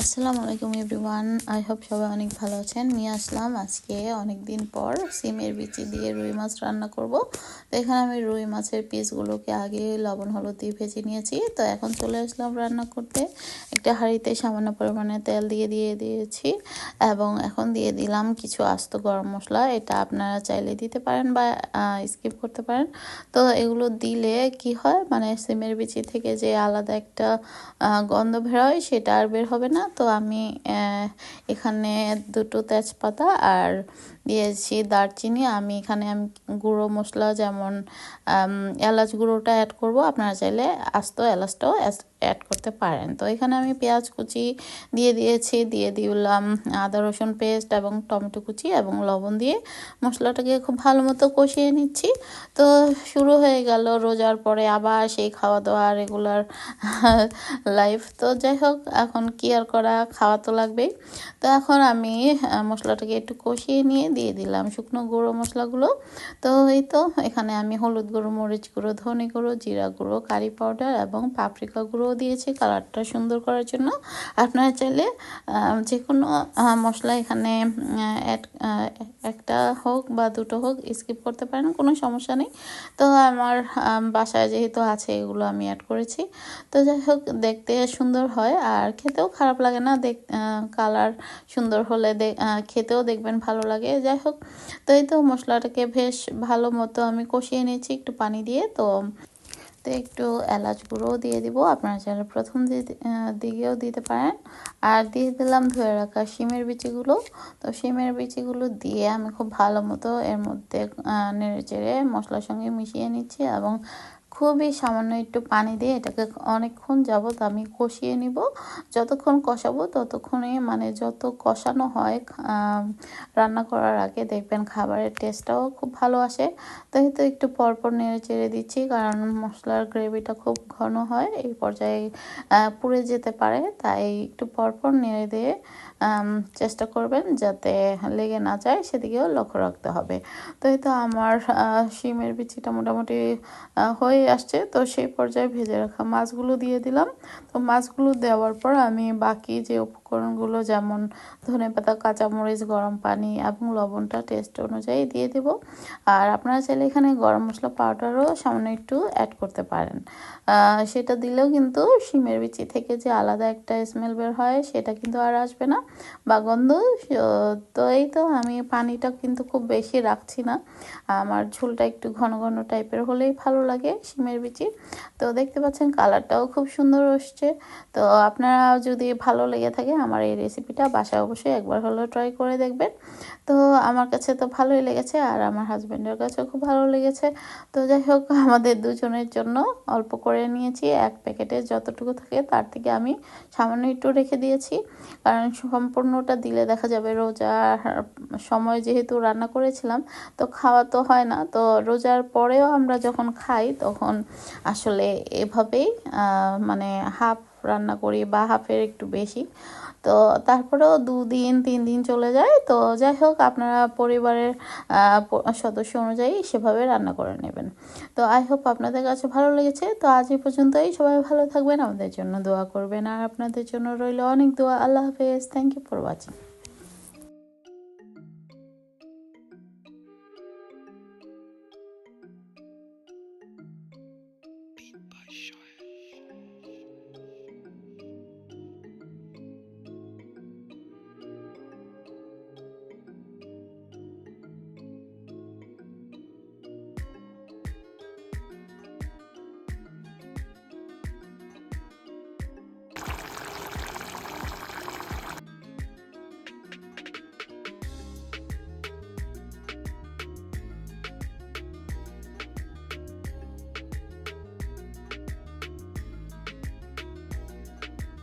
আসসালামু আলাইকুম everyone, I hope সবাই অনেক ভালো আছেন। নিয়ে আসলাম আজকে অনেক দিন পর সিমের বিচি দিয়ে রুই মাছ রান্না করব। তো এখানে আমি রুই মাছের পিসগুলোকে আগে লবণ হলুদ দিয়ে ভেজে নিয়েছি। তো এখন চলে আসলাম রান্না করতে। একটা হাঁড়িতে সামান্য পরিমাণে তেল দিয়েছি এবং এখন দিয়ে দিলাম কিছু আস্ত গরম মশলা। এটা আপনারা চাইলে দিতে পারেন বা স্কিপ করতে পারেন। তো এগুলো দিলে কি হয়, মানে সিমের বিচি থেকে যে আলাদা একটা গন্ধ বের হয় সেটা আর বের হবে না। তো আমি এখানে দুটো তেজপাতা আর দিয়েছি দারচিনি। আমি গুঁড়ো মশলা যেমন এলাচ গুঁড়োটা অ্যাড করব, আপনারা চাইলে আস্ত এলাচটাও অ্যাড করতে পারেন। তো এখানে আমি পেঁয়াজ কুচি দিয়ে দিলাম আদা রসুন পেস্ট এবং টমেটো কুচি এবং লবণ দিয়ে মশলাটাকে খুব ভালো মতো কষিয়ে নিচ্ছি। তো শুরু হয়ে গেল রোজার পরে আবার সেই খাওয়া দাওয়া রেগুলার লাইফ। তো যাই হোক, এখন কি আর করা, খাওয়া তো লাগবেই। তো এখন আমি মশলাটাকে একটু কষিয়ে নিয়ে দিয়ে দিলাম শুকনো গুঁড়ো মশলাগুলো। তো এই তো এখানে আমি হলুদ গুঁড়ো, মরিচ গুঁড়ো, ধনে গুঁড়ো, জিরা গুঁড়ো, কারি পাউডার এবং পাপরিকা গুঁড়োও দিয়েছি কালারটা সুন্দর করার জন্য। আপনারা চাইলে যে কোনো মশলা এখানে একটা হোক বা দুটো হোক স্কিপ করতে পারেন, কোনো সমস্যা নেই। তো আমার বাসায় যেহেতু আছে এগুলো আমি অ্যাড করেছি। তো যাই হোক, দেখতে সুন্দর হয় আর খেতেও খারাপ লাগে না। কালার সুন্দর হলে খেতেও দেখবেন ভালো লাগে। যাই হোক, তো এই তো মশলাটাকে বেশ ভালো মতো আমি কষিয়ে নিয়েছি একটু পানি দিয়ে। তো একটু এলাচ গুঁড়োও দিয়ে দিব, আপনারা চাইলে প্রথম দিকেও দিতে পারেন। আর দিয়ে দিলাম ধুয়ে রাখা শিমের বিচিগুলো। তো শিমের বিচিগুলো দিয়ে আমি খুব ভালো মতো এর মধ্যে নেড়ে চেড়ে মশলার সঙ্গে মিশিয়ে নিচ্ছি এবং খুবই সামান্য একটু পানি দিয়ে এটাকে অনেকক্ষণ যাবত আমি কষিয়ে নিব। যতক্ষণ কষাবো ততক্ষণে, মানে যত কষানো হয় রান্না করার আগে, দেখবেন খাবারের টেস্টটাও খুব ভালো আসে। তাই তো একটু পরপর নেড়ে চেড়ে দিচ্ছি, কারণ মশলার গ্রেভিটা খুব ঘন হয়, এই পর্যায়ে পুড়ে যেতে পারে। তাই একটু পরপর নেড়ে দিয়ে চেষ্টা করবেন যাতে লেগে না যায়, সেদিকেও লক্ষ্য রাখতে হবে। তো এই তো আমার শিমের বিচিটা মোটামুটি হয়ে আসছে। তো সেই পর্যায়ে ভেজে রাখা মাছগুলো দিয়ে দিলাম। তো মাছগুলো দেওয়ার পর আমি বাকি যে উপকরণগুলো যেমন ধনেপাতা, কাঁচামরিচ, গরম পানি এবং লবণটা টেস্ট অনুযায়ী দিয়ে দেব। আর আপনারা চাইলে এখানে গরম মশলা পাউডারও সামান্য একটু অ্যাড করতে পারেন। সেটা দিলেও কিন্তু শিমের বিচি থেকে যে আলাদা একটা স্মেল বের হয় সেটা কিন্তু আর আসবে না বা গন্ধ। তো এই তো আমি পানিটা কিন্তু খুব বেশি রাখছি না, আমার ঝোলটা একটু ঘন ঘন টাইপের হলেই ভালো লাগে শিমের বিচি। তো দেখতে পাচ্ছেন কালারটাও খুব সুন্দর আসছে। তো আপনারা যদি ভালো লেগে থাকে আমার এই রেসিপিটা বাসায় অবশ্যই একবার হলেও ট্রাই করে দেখবেন। তো আমার কাছে তো ভালোই লেগেছে আর আমার হাজব্যান্ডের কাছেও খুব ভালো লেগেছে। তো যাই হোক, আমাদের দুজনের জন্য অল্প করে নিয়েছি। এক প্যাকেটে যতটুকু থাকে তার থেকে আমি সামান্য একটু রেখে দিয়েছি, কারণ সম্পূর্ণটা দিলে দেখা যাবে রোজার সময় যেহেতু রান্না করেছিলাম তো খাওয়া তো হয় না। তো রোজার পরেও আমরা যখন খাই তখন আসলে এভাবেই মানে হাফ রান্না করি বা হাফের একটু বেশি। তো তারপরেও 2 দিন 3 দিন চলে যায়। তো যাই হোক, আপনারা পরিবারের সদস্য অনুযায়ী সেভাবে রান্না করে নেবেন। তো আই হোপ আপনাদের কাছে ভালো লেগেছে। তো আজ এই পর্যন্তই, সবাই ভালো থাকবেন, আমাদের জন্য দোয়া করবেন আর আপনাদের জন্য রইল অনেক দোয়া। আল্লাহ হাফেজ, থ্যাংক ইউ ফর ওয়াচিং।